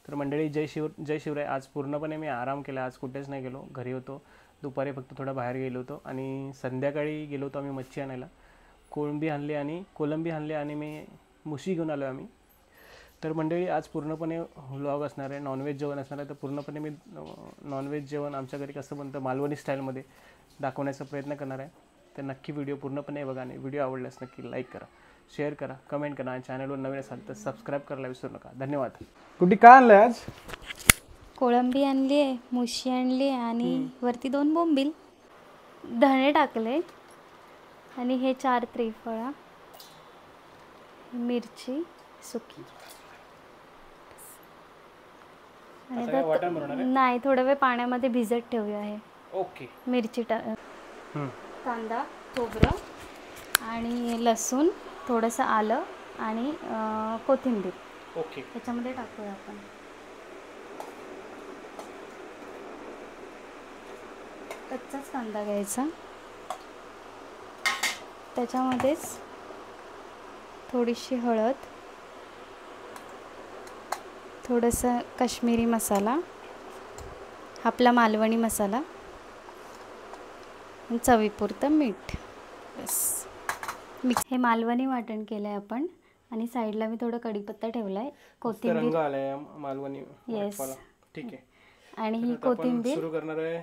तर मंडळी जय शिवराय. आज पूर्णपणे मी आराम केला. आज कुठेच नाही गेलो, घरी होतो. दुपारी फक्त थोडा बाहेर गेलो होतो आणि संध्याकाळी गेलो होतो आम्ही मच्छी आणायला. कोळंबी आणली आणि मी मुशी घेऊन आलो आम्ही. तर मंडळी आज पूर्णपणे व्लॉग असणार आहे, नॉनव्हेज जेवण असणार आहे. तर पूर्णपणे मी नॉनव्हेज जेवण आमच्या घरी कसं बनतं मालवणी स्टाईलमध्ये दाखवण्याचा प्रयत्न करणार आहे. तर नक्की व्हिडिओ पूर्णपणे बघा आणि व्हिडिओ आवडल्यास नक्की लाईक करा, शेअर करा, कमेंट करा आणि चॅनलवर नवीन असाल तर सबस्क्राईब करायला विसरू नका. धन्यवाद. कुठे काय आणलंय आज? कोळंबी आणली आहे, मुशी आणली आहे आणि वरती 2 बोंबील, धणे टाकले आणि हे 4 त्रिफळा, मिरची सुकी आणि आता काय वाटण बनवणार आहे? नाही, थोडा वेळ पाण्यामध्ये भिजत ठेवूया. हे ओके. मिरची कांदा, खोबरं आणि लसूण, थोडंसं आलं आणि कोथिंबीर ओके. त्याच्यामध्ये टाकूया आपण. कच्चाच कांदा घ्यायचा, त्याच्यामध्येच थोडीशी हळद, थोडंसं काश्मीरी मसाला, आपला मालवणी मसाला, चवीपुरतं मीठ. बस मिक्स. हे मालवणी वाटण केलं आहे आपण आणि साईडला मी थोडं कढीपत्ता ठेवला आहे, कोथिंबीर. रंग आलाय मालवणी येस. वाटणाला. ठीक आहे. आणि ही कोथिंबीर सुरू करणार आहे.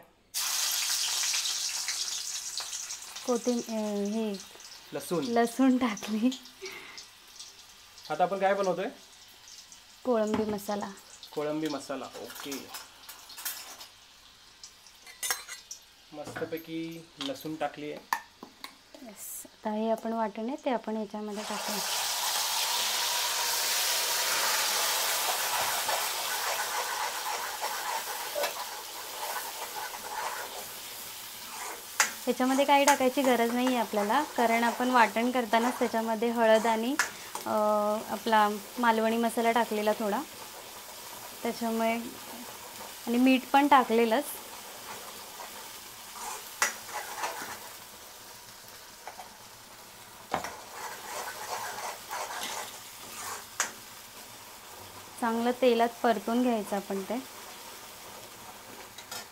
हे लसूण टाकली. आता आपण काय बनवतोय? कोळंबी मसाला. कोळंबी मसाला. ओके. मस्तपैकी लसूण टाकली आहे. येस. आता हे आपण वाटण आहे ते आपण ह्याच्यामध्ये टाकू. ह्याच्यामध्ये काही टाकायची गरज नाही आहे आपल्याला, कारण आपण वाटण करतानाच त्याच्यामध्ये हळद आणि आपला मालवणी मसाला टाकलेला थोडा, त्याच्यामुळे, आणि मीठ पण टाकलेलंच. चांगलं तेलात परतून घ्यायचं आपण ते.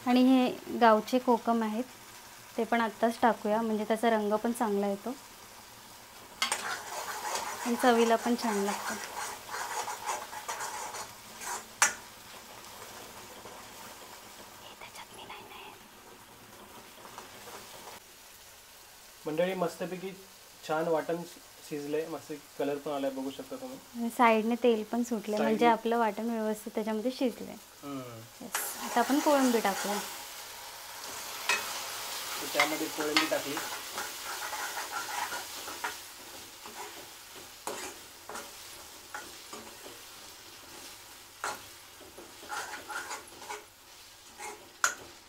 आणि हे गावचे कोकम आहेत ते पण आत्ताच टाकूया, म्हणजे त्याचा रंग पण चांगला येतो आणि चवीला पण छान लागतं. मंडळी मस्तपैकी छान वाटण शिजलंय, मस्त कलर पण आलाय, बघू शकता तुम्ही. साईडने तेल पण सुटले, म्हणजे आपलं वाटण व्यवस्थित त्याच्यामध्ये शिजलंय. आता आपण कोळंबी टाकूया. त्यामध्ये कोळंबी टाकली.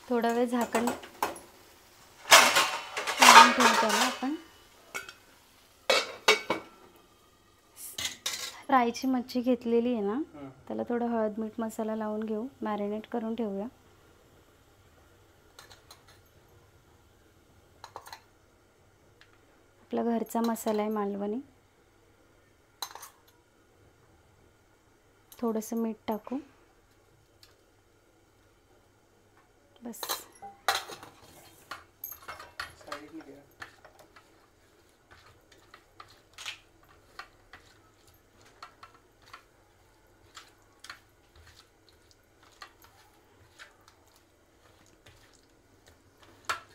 थोडा वेळ झाकण लावून ठेवतो ना आपण. फ्रायची मच्छी घेतलेली आहे ना, त्याला थोडं हळद मीठ मसाला लावून घेऊ, मॅरिनेट करून ठेवूया. आपला घरचा मसाला आहे मालवणी. थोडंसं मीठ टाकू. बस.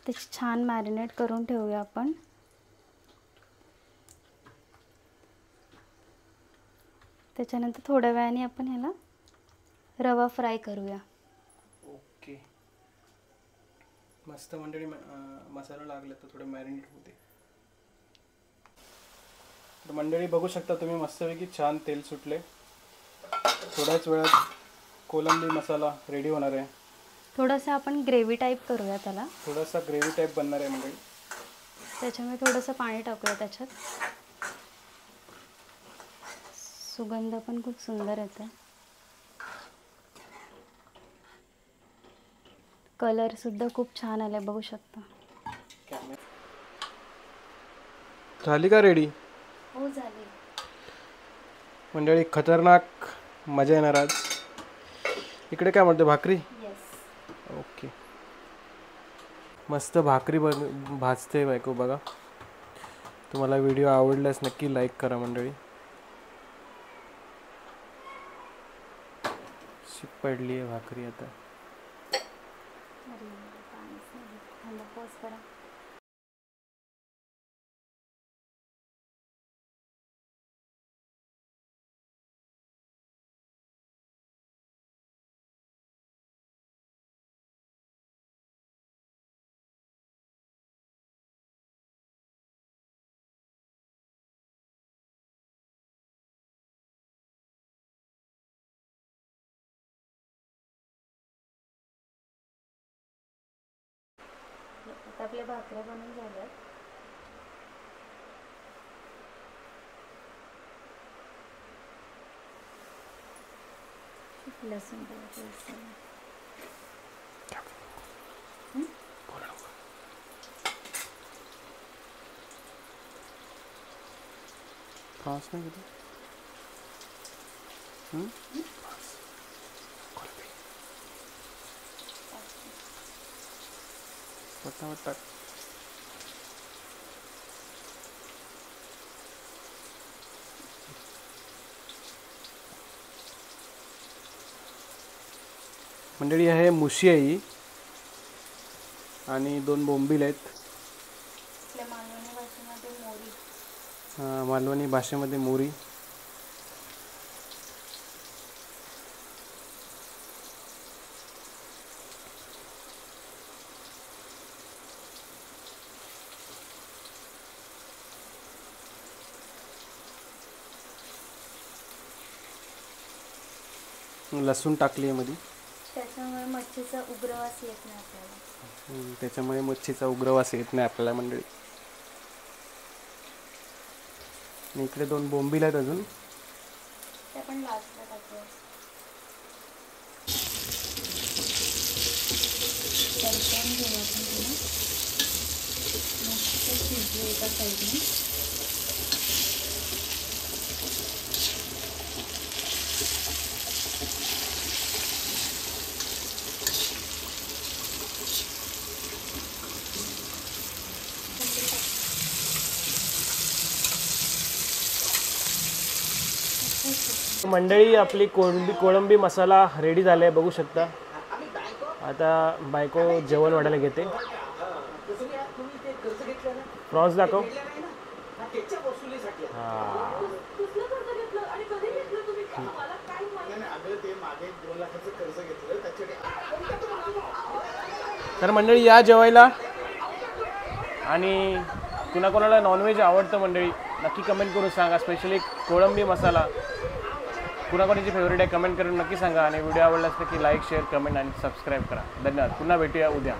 ते छान मॅरिनेट करून ठेवूया आपण. त्याच्यानंतर थोड्या वेळाने आपण ह्याला रवा फ्राय करूया. ओके. मस्त मंडळी, मसाला लागला तर थोडं मॅरिनेट होते. तर मंडळी बघू शकता तुम्ही, मस्तपैकी छान तेल सुटले. थोड्याच वेळात कोळंबी मसाला रेडी होणार आहे. थोडंसं आपण ग्रेव्ही टाईप करूया त्याला. थोडासा ग्रेव्ही टाईप बनणार आहे मंडळी. त्याच्यामुळे थोडंसं पाणी टाकूया त्याच्यात. सुगंध पण खूप सुंदर येतो. कलर सुद्धा खूप छान आलाय, बघू शकता. झाली का रेडी? हो, झाली. मंडळी खतरनाक मजा येणार आज. इकडे काय म्हणते भाकरी? येस. ओके. मस्त भाकरी भाजते बायको बघा. तुम्हाला व्हिडिओ आवडल्यास नक्की लाईक करा मंडळी. शिप पडली आहे भाकरी आता. पॉज करा. आता आपल्या भाकऱ्या बनून झाल्यात. लसूण फ्रान्स नाही किती पटापट. मंडळी आहे मुशी आहे ही आणि 2 बोंबील आहेत. मालवणी भाषेमध्ये मोरी. मालवणी भाषेमध्ये मोरी. लसूण टाकली आहे मध्ये. त्याच्यामुळे मच्छीचा उग्रवास येत नाही आपल्याला. त्याच्यामुळे मच्छीचा उग्रवास येत नाही आपल्याला मंडळी. आणि इकडे 2 बोंबील आहेत अजून. ते पण लास्टला टाकूया. परतून घेऊ आपण तिला. मस्त शिजली एका साईडने. मंडळी आपली कोळंबी मसाला रेडी झाला आहे बघू शकता. आता बायको जेवण वाढायला घेते. प्रॉन्स दाखव. तर मंडळी या जेवायला. आणि कुणाकोणाला नॉनव्हेज आवडतं मंडळी नक्की कमेंट करून सांगा. स्पेशली कोळंबी मसाला कुणाकोणाची फेवरेट आहे कमेंट करून नक्की सांगा. आणि व्हिडिओ आवडल्यास नक्की लाईक शेअर कमेंट आणि सबस्क्राईब करा. धन्यवाद. पुन्हा भेटूया उद्या.